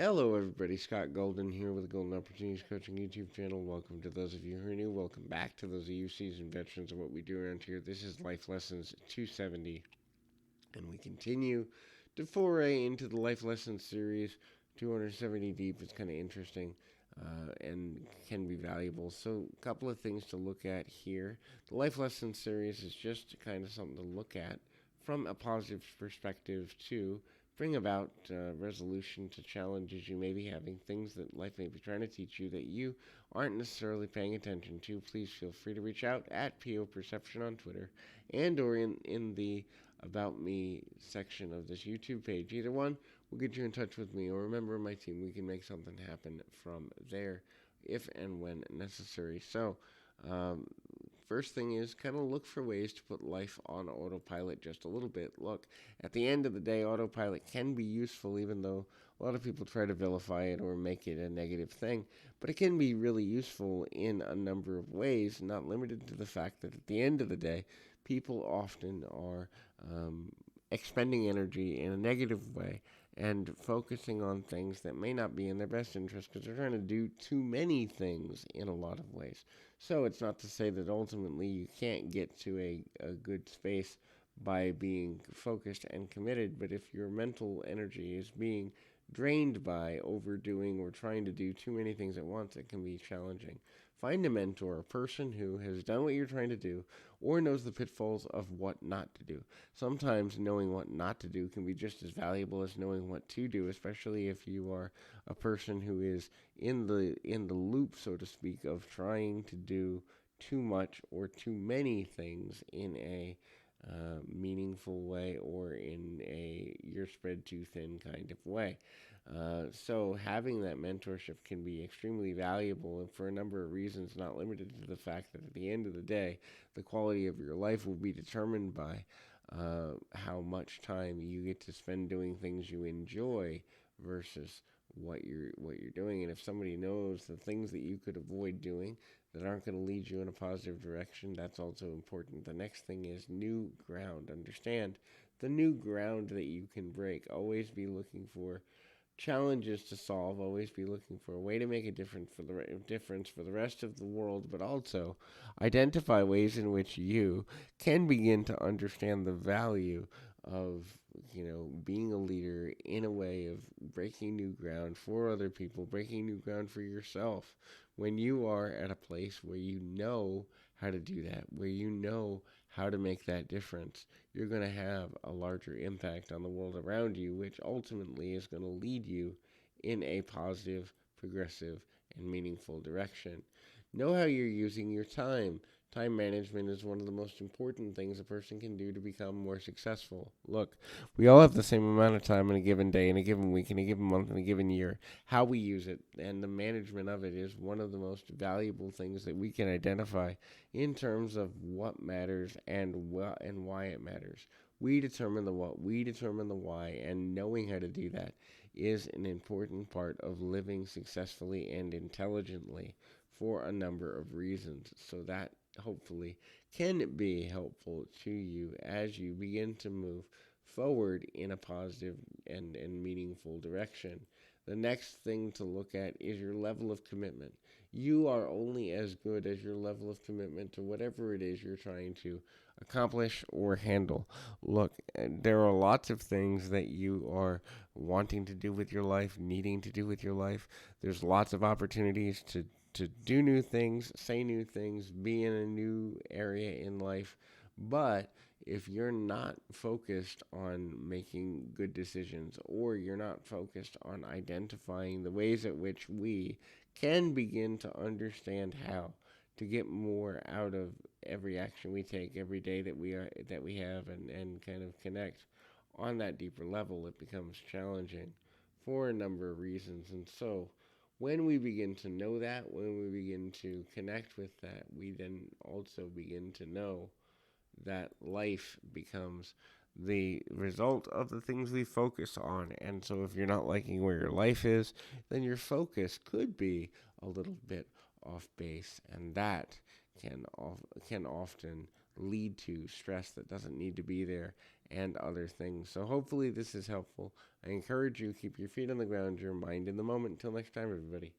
Hello, everybody. Scott Golden here with the Golden Opportunities Coaching YouTube channel. Welcome to those of you who are new. Welcome back to those of you seasoned veterans of what we do around here. This is Life Lessons 270, and we continue to foray into the Life Lessons series. 270 deep is kind of interesting and can be valuable. So, a couple of things to look at here. The Life Lessons series is just kind of something to look at from a positive perspective to bring about resolution to challenges you may be having, things that life may be trying to teach you that you aren't necessarily paying attention to. Please feel free to reach out at PO Perception on Twitter and or in the About Me section of this YouTube page. Either one will get you in touch with me or a member of my team. We can make something happen from there if and when necessary. So, um, first thing is kind of look for ways to put life on autopilot just a little bit. Look, at the end of the day, autopilot can be useful, even though a lot of people try to vilify it or make it a negative thing. But it can be really useful in a number of ways, not limited to the fact that at the end of the day, people often are expending energy in a negative way and focusing on things that may not be in their best interest because they're trying to do too many things in a lot of ways. So it's not to say that ultimately you can't get to a good space by being focused and committed, but if your mental energy is being drained by overdoing or trying to do too many things at once, it can be challenging. Find a mentor, a person who has done what you're trying to do or knows the pitfalls of what not to do. Sometimes knowing what not to do can be just as valuable as knowing what to do, especially if you are a person who is in the loop, so to speak, of trying to do too much or too many things in a meaningful way or in a you're spread too thin kind of way. So having that mentorship can be extremely valuable and for a number of reasons, not limited to the fact that at the end of the day, the quality of your life will be determined by how much time you get to spend doing things you enjoy versus what you're doing. And if somebody knows the things that you could avoid doing that aren't going to lead you in a positive direction, that's also important. The next thing is new ground. Understand the new ground that you can break. Always be looking for challenges to solve. Always be looking for a way to make a difference for the rest of the world, but also identify ways in which you can begin to understand the value of being a leader in a way of breaking new ground for other people, breaking new ground for yourself. When you are at a place where you know how to do that, where you know how to make that difference, you're going to have a larger impact on the world around you, which ultimately is going to lead you in a positive, progressive, and meaningful direction. Know how you're using your time. Time management is one of the most important things a person can do to become more successful. Look, we all have the same amount of time in a given day, in a given week, in a given month, in a given year. How we use it and the management of it is one of the most valuable things that we can identify in terms of what matters and why it matters. We determine the what, we determine the why, and knowing how to do that is an important part of living successfully and intelligently for a number of reasons. So that hopefully can be helpful to you as you begin to move forward in a positive and meaningful direction. The next thing to look at is your level of commitment. You are only as good as your level of commitment to whatever it is you're trying to accomplish or handle. Look, there are lots of things that you are wanting to do with your life, needing to do with your life. There's lots of opportunities to do new things, say new things, be in a new area in life. But if you're not focused on making good decisions or you're not focused on identifying the ways at which we can begin to understand how to get more out of every action we take every day that we have and kind of connect on that deeper level, it becomes challenging for a number of reasons. And so when we begin to know that, when we begin to connect with that, we then also begin to know that life becomes the result of the things we focus on. And so if you're not liking where your life is, then your focus could be a little bit off base, and that can often lead to stress that doesn't need to be there and other things. So hopefully this is helpful. I encourage you, keep your feet on the ground, your mind in the moment. Until next time, everybody.